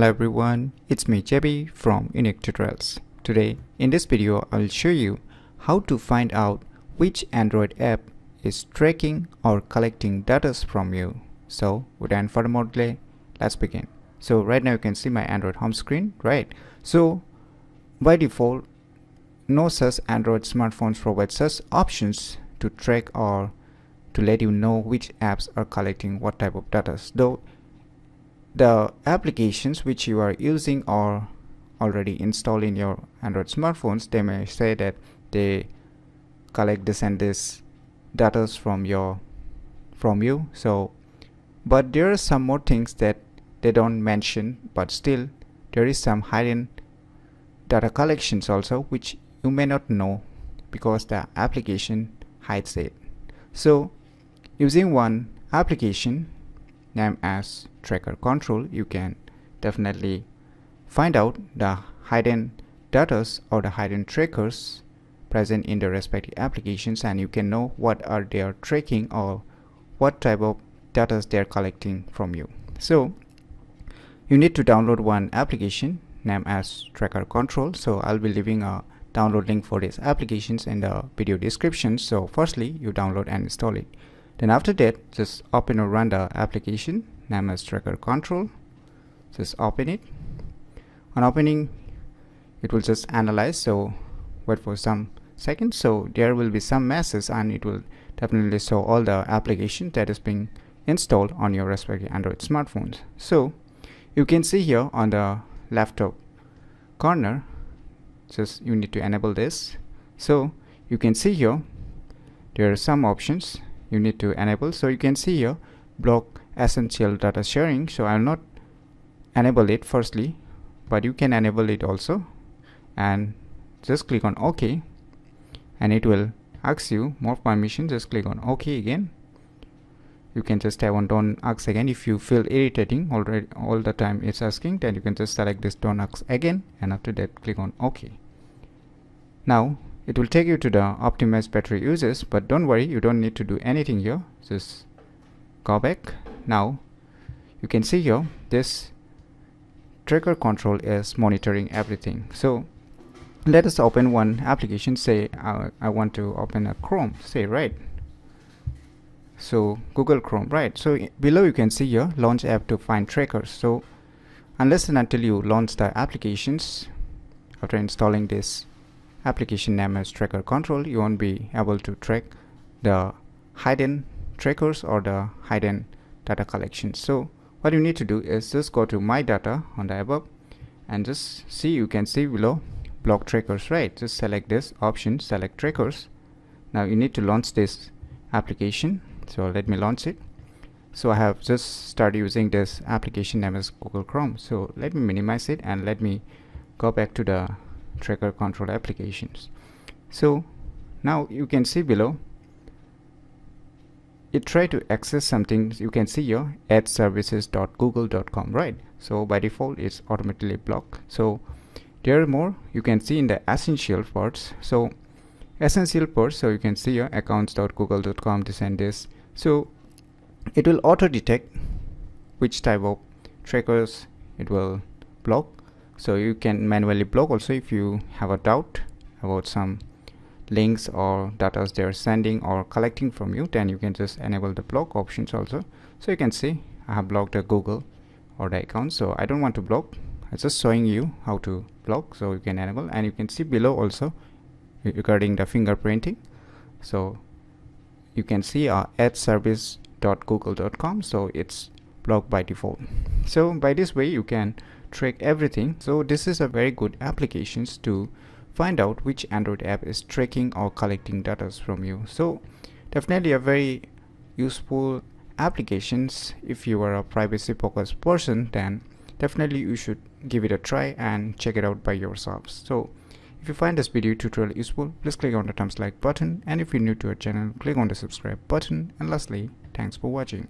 Hello everyone, it's me JB from UniqueTutorials. Today in this video I'll show you how to find out which Android app is tracking or collecting data from you. So without further more delay, let's begin. So right now you can see my Android home screen, right? So by default, no such Android smartphones provide such options to track or to let you know which apps are collecting what type of data. Though the applications which you are using or already installed in your Android smartphones, they may say that they collect this and this data from you. So but there are some more things that they don't mention, but still there is some hidden data collections also which you may not know because the application hides it. So using one application named as Tracker Control, you can definitely find out the hidden data or the hidden trackers present in the respective applications, and you can know what are they are tracking or what type of data they are collecting from you. So you need to download one application named as Tracker Control. So I'll be leaving a download link for these applications in the video description. So firstly, you download and install it. Then after that, just open or run the application named as Tracker Control. Just open it. On opening, it will just analyze. So wait for some seconds. So there will be some messages, and it will definitely show all the applications that is being installed on your respective Android smartphones. So you can see here on the left top corner, just you need to enable this. So you can see here there are some options you need to enable. So you can see here block essential data sharing. So I'll not enable it firstly, but you can enable it also, and just click on OK, and it will ask you more permission. Just click on OK again. You can just have on don't ask again. If you feel irritating already all the time it's asking, then you can just select this don't ask again, and after that click on OK. Now it will take you to the optimized battery uses, but don't worry, you don't need to do anything here. Just go back. Now you can see here this Tracker Control is monitoring everything. So let us open one application. Say I want to open a Chrome, say, right? So Google Chrome, right? So below you can see here launch app to find trackers. So unless and until you launch the applications after installing this application named as Tracker Control, you won't be able to track the hidden trackers or the hidden data collection. So what you need to do is just go to my data on the above and just see, you can see below block trackers, right? Just select this option, select trackers. Now you need to launch this application. So let me launch it. So I have just started using this application named as Google Chrome. So let me minimize it and let me go back to the Tracker Control applications. So now you can see below it try to access something. You can see here adservices.google.com, right? So by default it's automatically blocked. So there are more you can see in the essential parts. So essential parts, so you can see here accounts.google.com, this and this. So it will auto detect which type of trackers it will block. So you can manually block also if you have a doubt about some links or data they're sending or collecting from you, then you can just enable the block options also. So you can see I have blocked the Google or the account, so I don't want to block. I'm just showing you how to block, so you can enable. And you can see below also regarding the fingerprinting, so you can see adservice.google.com, so it's blocked by default. So by this way you can track everything. So this is a very good applications to find out which Android app is tracking or collecting data from you. So definitely a very useful applications. If you are a privacy focused person, then definitely you should give it a try and check it out by yourselves. So if you find this video tutorial useful, please click on the thumbs like button, and if you're new to our channel, click on the subscribe button, and lastly, thanks for watching.